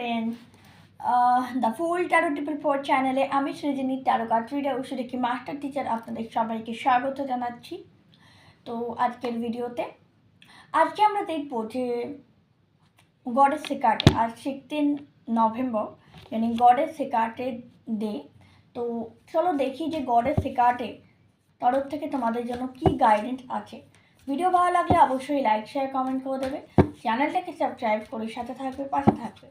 in the Full Tarot Triple 4 চ্যানেলে আমি Srijani tarot card reader উষুরেখি মাস্টার টিচার আপনাদের সবাইকে স্বাগত জানাচ্ছি। তো আজকের ভিডিওতে আজকে আমরা দেখব যে গডেস হেকাটে আজ 16 নভেম্বর यानी গডেস হেকাটে ডে। তো চলো দেখি যে গডেস হেকাটে তরফ থেকে তোমাদের জন্য কি গাইডেন্স আছে। ভিডিও ভালো লাগলে অবশ্যই লাইক শেয়ার কমেন্ট করে দেবে, চ্যানেলটাকে সাবস্ক্রাইব করে সাথে থাকবে, পাশে থাকবে।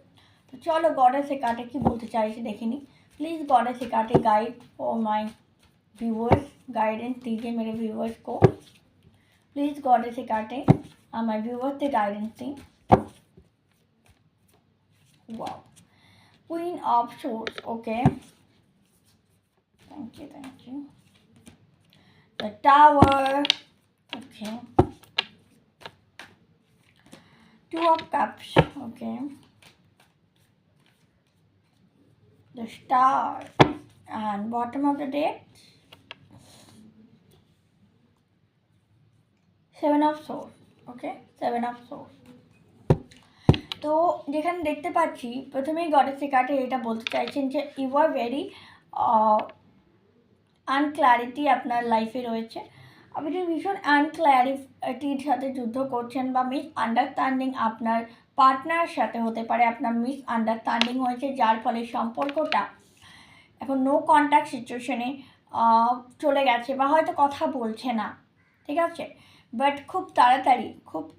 तो चलो गॉडेस हेकाटे की बोलते चाहिए देखे नहीं। Please goddess Hecate guide for my viewers, guidance दीजिए मेरे व्यूअर्स को। Please goddess Hecate my viewers से गाइडेंस दी। Wow, queen of swords, okay, thank you. The tower, okay, two of cups, okay, the star, and bottom of the deck 7 of swords, okay, 7 of swords। তো যেখানে দেখতে পাচ্ছি প্রথমেই goddess হেকাটে এটা বলতে চাইছেন যে ইউ আর ভেরি আনক্ল্যারিটি আপনার লাইফে রয়েছে। আপনি ভীষণ আনক্ল্যারিটির সাথে যুদ্ধ করছেন বা মিস আন্ডারস্ট্যান্ডিং আপনার পার্টনারের সাথে হতে পারে। আপনার মিস আন্ডারস্ট্যান্ডিং হয়েছে যার ফলে সম্পর্কটা এখন নো কন্ট্যাক্ট সিচুয়েশনে চলে গেছে বা হয়তো কথা বলছে না, ঠিক আছে। বাট খুব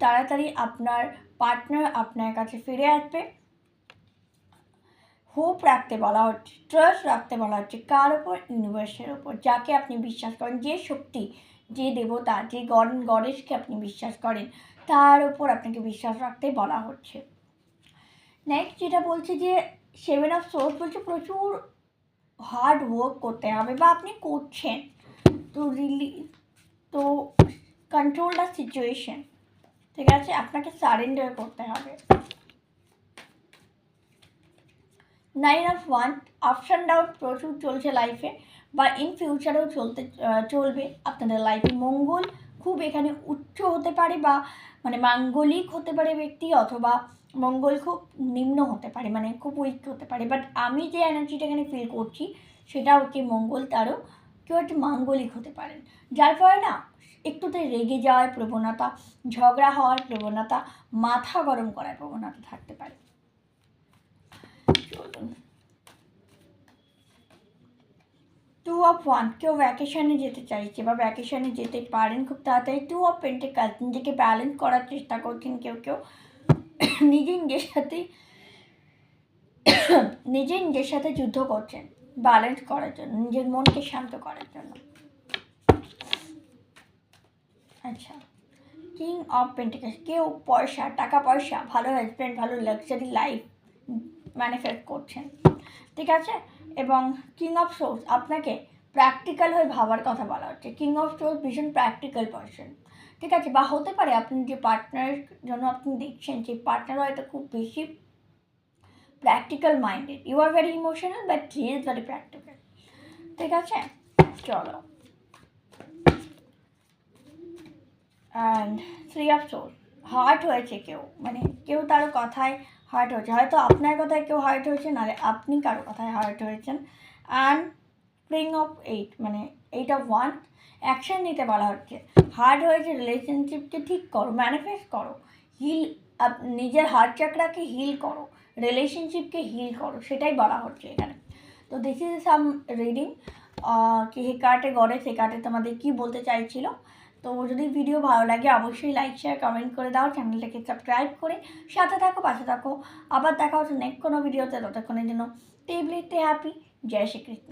তাড়াতাড়ি আপনার পার্টনার আপনার কাছে ফিরে আসবে। হোপ রাখতে বলা হচ্ছে, ট্রাস্ট রাখতে বলা হচ্ছে কার ওপর? ইউনিভার্সের ওপর, যাকে আপনি বিশ্বাস করেন, যে শক্তি, যে দেবতা, যে গডেসকে আপনি বিশ্বাস করেন তার ওপর আপনাকে বিশ্বাস রাখতে বলা হচ্ছে। নেক্সট যেটা বলছে যে 7 অফ সোর্স বলছে প্রচুর হার্ড ওয়ার্ক করতে হবে বা আপনি করছেন। তো কন্ট্রোল দ্য সিচুয়েশন, ঠিক আছে, আপনাকে সারেন্ডার করতে হবে। 9 of one, ups and down প্রচুর চলছে লাইফে বা ইন ফিউচারেও চলবে আপনাদের লাইফে। মঙ্গল খুব এখানে উচ্চ হতে পারে বা মানে মাঙ্গলিক হতে পারে ব্যক্তি, অথবা মঙ্গল খুব নিম্ন হতে পারে, মানে খুব উইক হতে পারে। বাট আমি যে এনার্জিটা এখানে ফিল করছি সেটা হচ্ছে মঙ্গল তারও কেউ একটা মাঙ্গলিক হতে পারেন, যার ফলে না একটুতে রেগে যাওয়ার প্রবণতা, ঝগড়া হওয়ার প্রবণতা, মাথা গরম করার প্রবণতা থাকতে পারে। টু অফ ওয়ান, কেউ ভ্যাকেশনে যেতে চাইছে বা ভ্যাকেশনে যেতে পারেন খুব তাড়াতাড়ি। টু অফ পেন্টিকালস, নিজেকে ব্যালেন্স করার চেষ্টা করছেন কেউ নিজের সাথে যুদ্ধ করছেন ব্যালেন্স করার জন্য, নিজের মনকে শান্ত করার জন্য। আচ্ছা, কিং অফ পেন্টিকালস, কেউ টাকা পয়সা, ভালো হাজব্যান্ড, ভালো লাক্সারি লাইফ ম্যানিফেস্ট করছেন, ঠিক আছে। এবং কিং অফ সোর্স, আপনাকে প্র্যাকটিক্যাল হয়ে ভাবার কথা বলা হচ্ছে। কিং অফ সোর্স ভীষণ প্র্যাকটিক্যাল পারসন, ঠিক আছে। বা হতে পারে আপনি যে পার্টনারের জন্য আপনি দেখছেন যে পার্টনার হয়তো খুব বেশি practical minded. You are very emotional but he is very practical, ঠিক আছে। চলো, অ্যান্ড 3 অফ সোর্স, হার্ট হয়েছে কেউ, মানে কেউ তার কথায় হার্ট হয়েছে, হয়তো আপনার কথায় কেউ হার্ট হয়েছে, নাহলে আপনি কারো কথায় হার্ট হয়েছেন। অ্যান্ড প্রিং অফ 8, মানে 8 অফ ওয়ান, অ্যাকশন নিতে বলা হচ্ছে। হার্ট হয়েছে, রিলেশনশিপকে ঠিক করো, ম্যানিফেস্ট করো, হিল, নিজের হার্ট চাকরাকে হিল করো, রিলেশনশিপকে হিল করো, সেটাই বলা হচ্ছে এখানে। তো দিস ইজ সাম রিডিং কি হেকাটে গডেস হেকাটে তোমাদের কী বলতে চাইছিল। তো যদি ভিডিও ভালো লাগে অবশ্যই লাইক শেয়ার কমেন্ট করে দাও, চ্যানেলটাকে সাবস্ক্রাইব করে সাথে থাকো, পাশে থাকো। আবার দেখা হচ্ছে নেক্সট কোনো ভিডিওতে, ততক্ষণের জন্য স্টে হ্যাপি। জয় শ্রীকৃষ্ণ।